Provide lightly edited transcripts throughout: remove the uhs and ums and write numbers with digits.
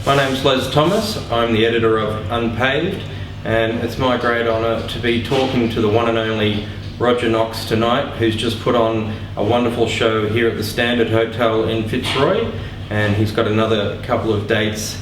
My name's Les Thomas. I'm the editor of Unpaved, and it's my great honour to be talking to the one and only Roger Knox tonight, who's just put on a wonderful show here at the Standard Hotel in Fitzroy, and he's got another couple of dates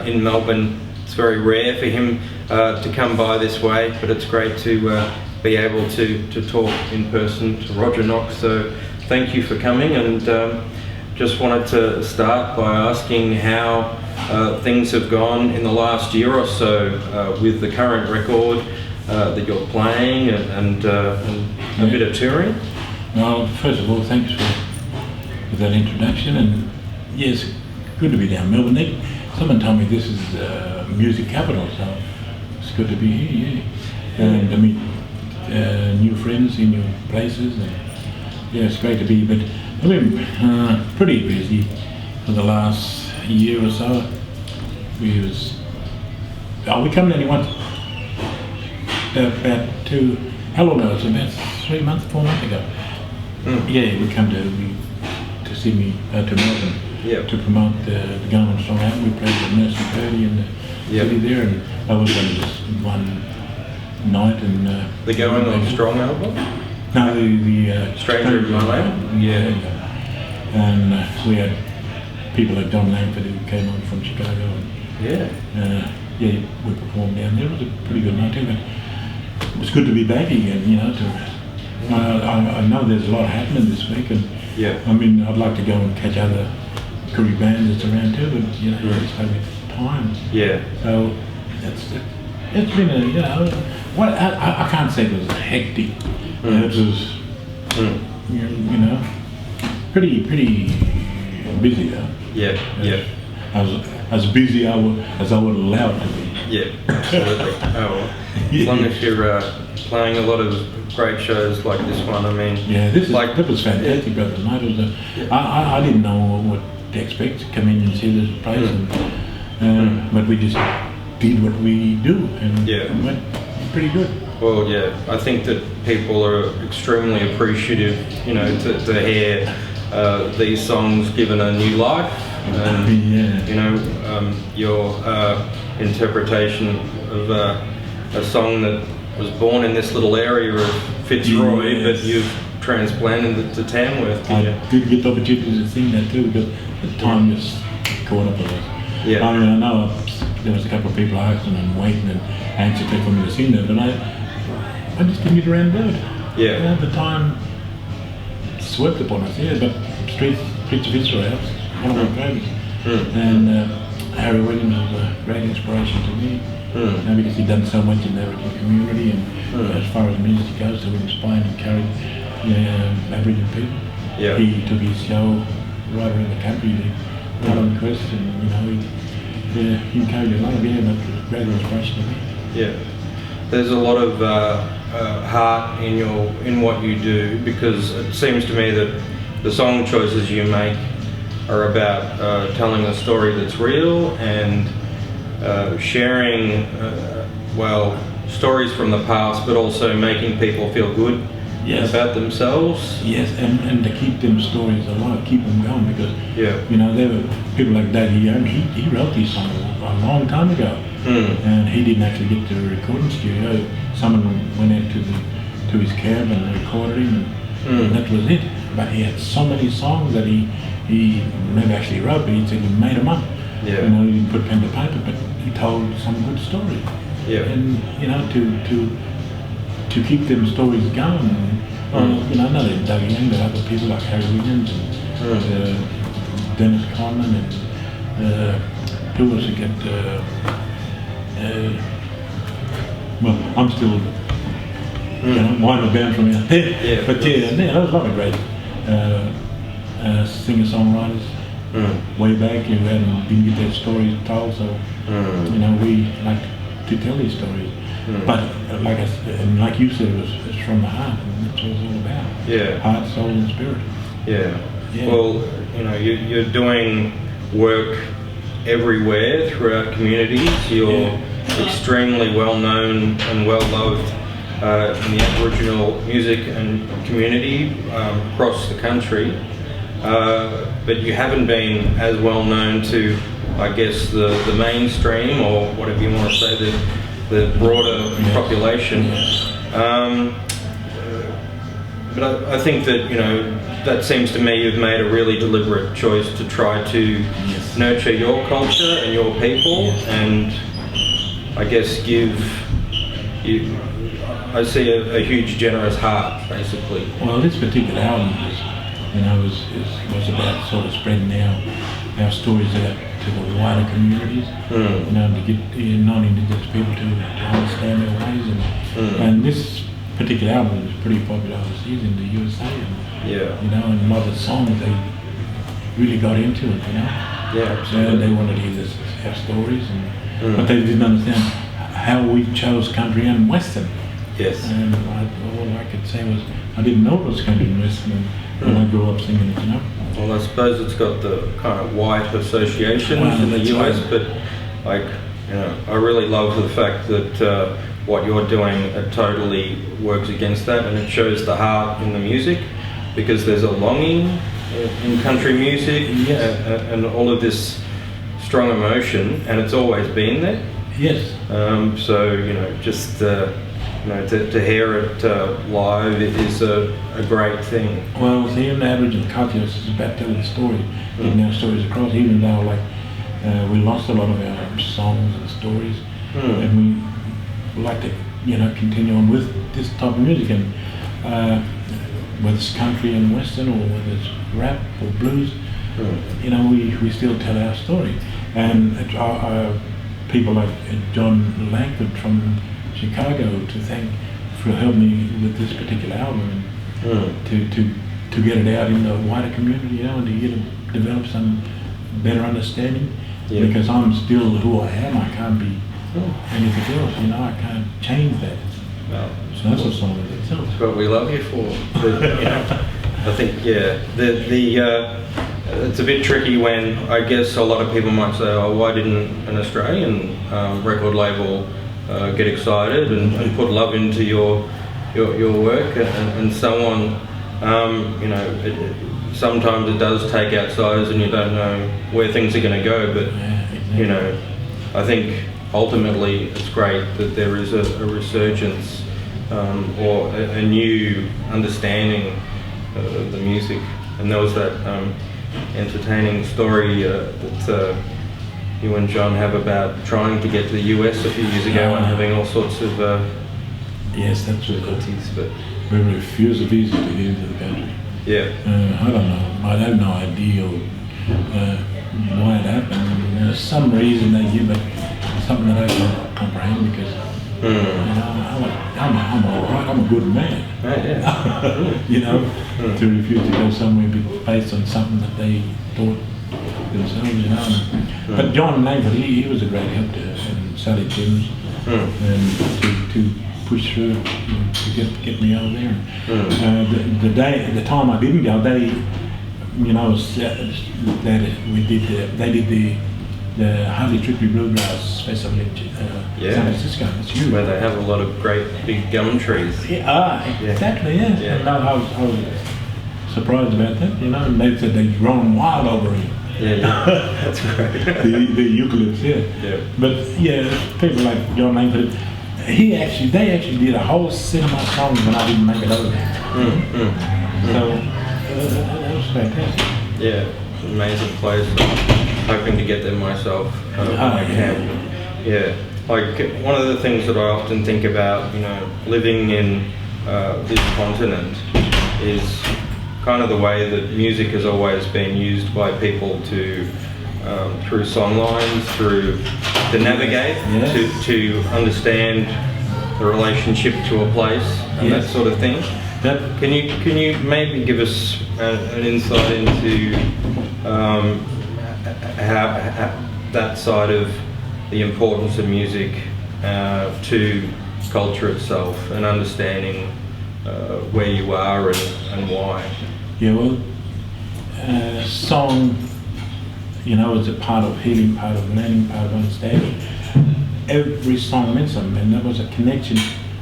in Melbourne. It's very rare for him to come by this way, but it's great to be able to talk in person to Roger Knox. So thank you for coming, and just wanted to start by asking how things have gone in the last year or so with the current record that you're playing and a bit of touring. Well, first of all, thanks for that introduction, and yes, good to be down in Melbourne. Someone told me this is music capital, so it's good to be here, yeah. And to meet new friends in new places, and yeah, it's great to be, but I've been pretty busy for the last year or so. We come down once about how long ago? It's about 4 months ago. Yeah, we come to Sydney, to Melbourne, to promote the Garment Song album. We played the Nursing Purdy in the city there, and I was on just one night. And the Going On Strong album? No, the Stranger in My Land? Yeah, and we had people like Don Langford who came on from Chicago. And, yeah, we performed down there. It was a pretty good night too, but it was good to be back again, you know. I know there's a lot happening this week, and I mean, I'd like to go and catch other Koori bands that's around too, but you know, you just don't get time. Yeah. So it's been a, you know, what I can't say it was hectic. It was, you know, pretty busy though. Yeah. I was as busy as I would allow it to be. Yeah, absolutely. As long as you're playing a lot of great shows like this one, I mean. Yeah, that was fantastic the other night. It was I didn't know what to expect to come in and see this place, but we just did what we do, and it went pretty good. Well, yeah, I think that people are extremely appreciative, you know, to hear these songs given a new life, and you know, your interpretation of a song that was born in this little area of Fitzroy, but you've transplanted it to Tamworth. I did get the opportunity to sing that too, because the time just caught up with us. Yeah. I mean, I know there was a couple of people asking and waiting and anxious for me to sing that, but I just didn't get around to it. Yeah. You know, the time swept upon us, but Streets of Fitzroy, one of my favourites. And Harry Williams was a great inspiration to me, because he'd done so much in the Aboriginal community, and as far as music goes, to inspire and encourage Aboriginal people. Yeah. He took his show right around the country to Talent Quest, and you know, he encouraged a lot of but it was a great inspiration to me. Yeah. There's a lot of heart in what you do, because it seems to me that the song choices you make are about telling a story that's real and sharing, stories from the past, but also making people feel good about themselves. Yes, and to keep them stories alive, keep them going, because you know, there were people like Daddy Young. He wrote these songs a long time ago, and he didn't actually get to the recording studio. Someone went out to his cabin and recorded him, and that was it. But he had so many songs that he never actually wrote, but he said he made them up. Yeah. You know, he didn't put pen to paper, but he told some good story. Yeah. And you know, to keep them stories going. You know, not only Doug Young, but other people like Harry Williams and Dennis Conlon, and who else again? Well, I'm still, you know, winding down from out there. But there was a lot of great singer-songwriters way back who didn't get their stories told, so you know, we like to tell these stories. But like you said, it's from the heart, and that's what it's all about. Yeah. Heart, soul, and spirit. Yeah. Well, you know, you're doing work everywhere throughout communities. You're extremely well known and well loved in the Aboriginal music and community across the country. but you haven't been as well known to, I guess, the mainstream, or whatever you want to say, the broader population. But I think that, you know, that seems to me you've made a really deliberate choice to try to nurture your culture and your people, and I guess I see a huge generous heart, basically. Well, this particular album was about sort of spreading our stories out to the wider communities, you know, to get non-Indigenous people to understand their ways, and this particular album was pretty popular overseas in the USA, and you know, and other songs they really got into it, you know. Yeah, so they wanted to hear our stories, and but they didn't understand how we chose country and western. Yes. And all I could say was I didn't know it was country and western when I grew up singing it, you know. Well, I suppose it's got the kind of white associations in the US, but like, you know, I really love the fact that what you're doing totally works against that, and it shows the heart in the music, because there's a longing in country music, and all of this strong emotion, and it's always been there. Yes. So, you know, just you know, to hear it live, it is a great thing. Well, see, in the Aboriginal culture, it's about telling the story, getting our stories across, even though, like, we lost a lot of our songs and stories, and we like to, you know, continue on with this type of music, and whether it's country and western, or whether it's rap or blues, you know, we still tell our story. And people like John Langford from Chicago to thank for helping me with this particular album, and to get it out in the wider community, you know, and to get to develop some better understanding, because I'm still who I am. I can't be anything else, you know. I can't change that. Well, so that's a song of itself. That's what we love you for. But, you know, I think it's a bit tricky when I guess a lot of people might say, oh, why didn't an Australian record label get excited and put love into your work and so on. You know, sometimes it does take outsiders, and you don't know where things are going to go. But you know, I think ultimately it's great that there is a resurgence or a new understanding of the music. And there was that entertaining story that you and John have about trying to get to the US a few years ago and having all sorts of yes, that's difficulties. But we refused a visa to get into the country. Yeah. I don't know. I have no idea why it happened. There's some reason they give it, something that I can't comprehend, because you know, I'm all right. I'm a good man. You know, to refuse to go somewhere based on something that they thought themselves, you know. But John Langford, he was a great help to us, and Sally Timms, and to push through, to get me over there. The time I didn't go, they, you know, they did the Harley Trickery Bluegrass Festival in San Francisco. That's huge. Where they have a lot of great big gum trees. Exactly, yeah. I was surprised about that, you know, and they said they'd grown wild over here. That's great. the eucalypts, But people like John Langford, they actually did a whole set of my songs when I didn't make it over there. So that was fantastic. Yeah, it's an amazing place. I'm hoping to get there myself when I can. Yeah, like one of the things that I often think about, you know, living in this continent is kind of the way that music has always been used by people to, through songlines, to navigate, to understand the relationship to a place and that sort of thing. Can you maybe give us an insight into how that side of the importance of music to culture itself, and understanding where you are and why? Yeah, well, song, you know, is a part of healing, part of learning, part of understanding. Every song meant something, and there was a connection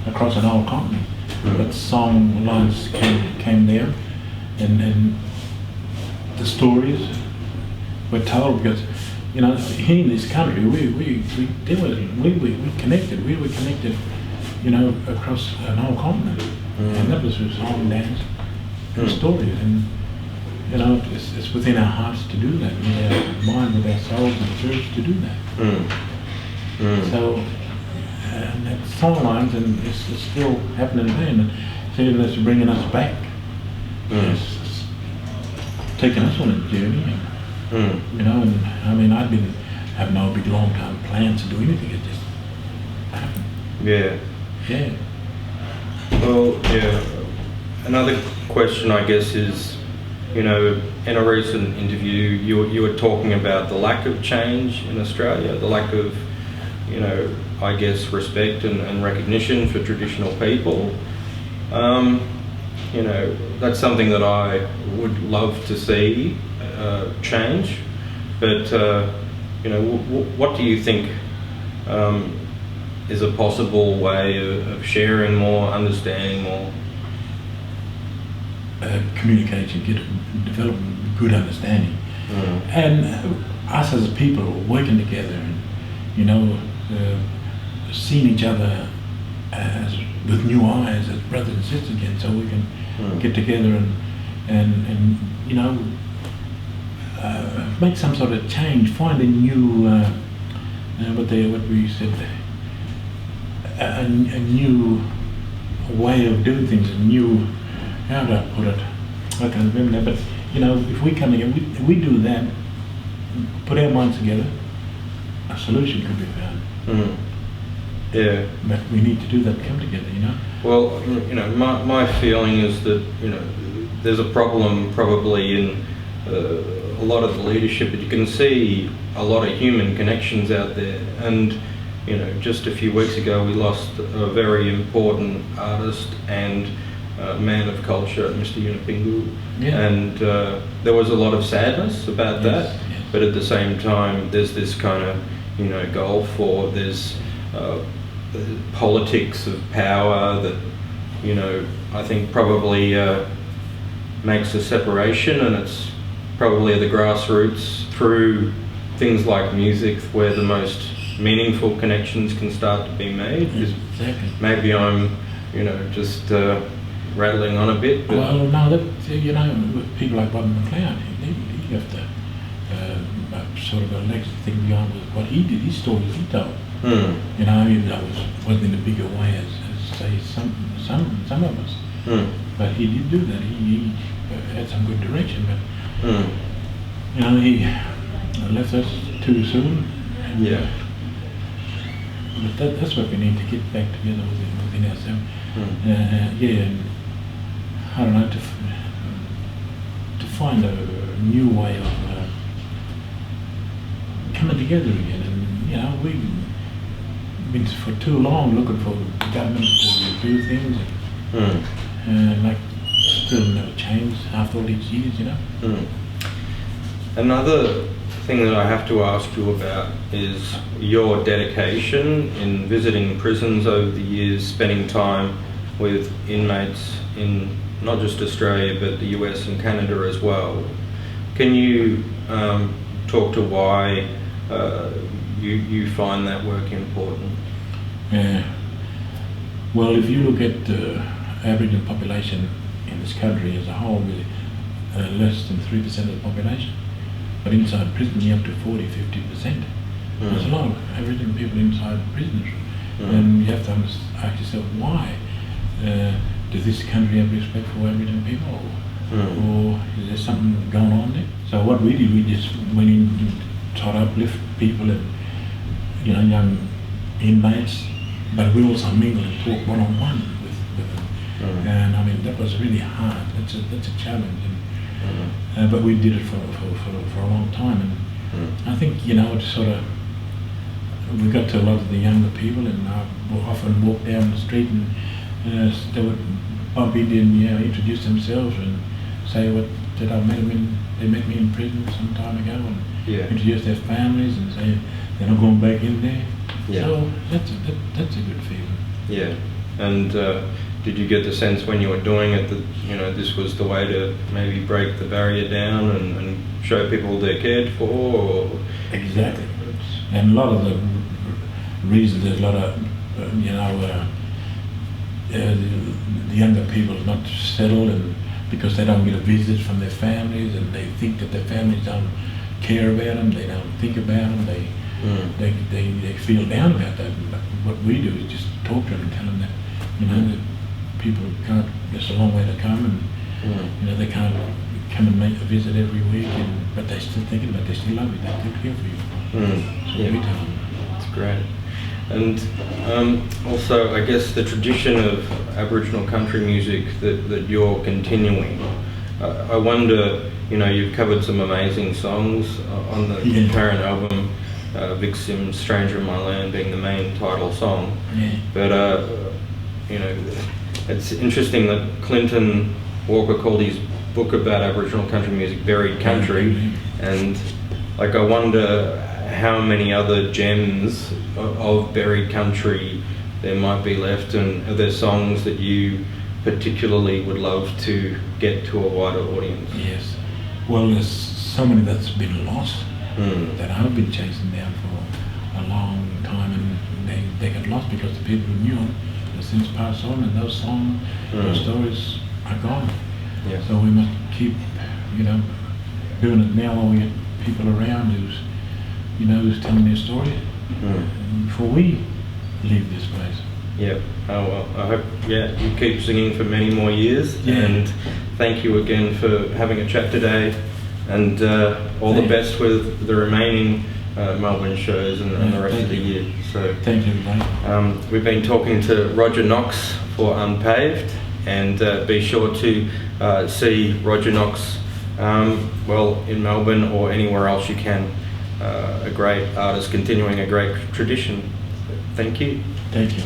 across an whole continent. But song lines came there, and the stories were told, because you know, here in this country, we connected. We were connected, you know, across an whole continent, and that was through song, dance, and stories. And you know, it's within our hearts to do that, with our mind, with our souls, and the church to do that. So, and that song lines, and it's still happening today, and it's bringing us back. It's taking us on a journey. You know, and I mean, have no big long-term plans to do anything. It just happened. Yeah. Yeah. Well, yeah. Another question, I guess, is, you know, in a recent interview, you were talking about the lack of change in Australia, the lack of, you know, I guess, respect and recognition for traditional people. You know, that's something that I would love to see change, but you know, what do you think is a possible way of sharing more, understanding more? Communication, develop good understanding, and us as a people working together, and you know, seeing each other as with new eyes as brothers and sisters again, so we can get together and you know, make some sort of change, find a new what we said, a new way of doing things, a new, how do I put it? I can't remember that, but you know, if we come together, we do that, put our minds together, a solution could be found. Yeah. But we need to do that, come together, you know? Well, you know, my feeling is that, you know, there's a problem probably in a lot of the leadership, but you can see a lot of human connections out there. And, you know, just a few weeks ago we lost a very important artist and man of culture, Mr. Unpaved. Yeah. And there was a lot of sadness about that, yes. but at the same time there's this kind of, you know, goal for, there's politics of power that, you know, I think probably makes a separation, and it's probably at the grassroots through things like music where the most meaningful connections can start to be made. Exactly. Maybe I'm, you know, just rattling on a bit. But well, no, that, you know, with people like Bob McLeod, he have to sort of a legacy thing beyond what he did, his stories he told. You know, I mean, that wasn't in a bigger way as say some of us. But he did do that. He had some good direction, but you know, he left us too soon. And, yeah. But that's what we need to get back together within ourselves. Yeah, and I don't know, to find a new way of coming together again. And you know, we've been for too long looking for government to do things, and like still never changed after all these years, you know. Another thing that I have to ask you about is your dedication in visiting prisons over the years, spending time with inmates in not just Australia but the US and Canada as well. Can you talk to why you find that work important? Yeah. Well, if you look at the Aboriginal population in this country as a whole, we're less than 3% of the population. But inside prison, you're up to 40–50%. There's a lot of Aboriginal people inside prisons. And you have to ask yourself, why? Does this country have respect for Aboriginal people? Or is there something going on there? So what we did, we just went in and tried to uplift people and, you know, young inmates, but we also mingle and talk one-on-one with them. And I mean, that was really hard. That's a challenge. And, but we did it for a long time. And I think, you know, it sort of, we got to a lot of the younger people, and I often walk down the street and they would bump into and, you know, introduce themselves and say that they met me in prison some time ago, and introduce their families and say they're not going back in there. So that's a good feeling. Yeah. And do did you get the sense when you were doing it that, you know, this was the way to maybe break the barrier down and show people they're cared for? Or? Exactly. And a lot of the reasons, there's a lot of, the younger people are not settled, and because they don't get a visit from their families, and they think that their families don't care about them, they don't think about them, they feel down about that. But what we do is just talk to them and tell them that, you know, that people can't, it's a long way to come, and you know, they can't come and make a visit every week, but they're still thinking about it, they still love you, they still care for you. So we tell them. That's great. And also, I guess the tradition of Aboriginal country music that you're continuing, I wonder, you know, you've covered some amazing songs on the current album, Vic Sims' Stranger in My Land being the main title song. But, you know, it's interesting that Clinton Walker called his book about Aboriginal country music Buried Country, and like I wonder how many other gems of buried country there might be left, and are there songs that you particularly would love to get to a wider audience? Yes. Well, there's so many that's been lost that I've been chasing down for a long time, and they got lost because the people who knew them have since passed on, and those songs, those stories are gone. Yeah. So we must keep, you know, doing it now while we get people around who's telling their story before we leave this place. Yeah. Oh well, I hope you keep singing for many more years. And thank you again for having a chat today, and all the best with the remaining Melbourne shows and the rest of the year. So thank you, mate. We've been talking to Roger Knox for Unpaved, and be sure to see Roger Knox in Melbourne or anywhere else you can. A great artist continuing a great tradition. Thank you. Thank you.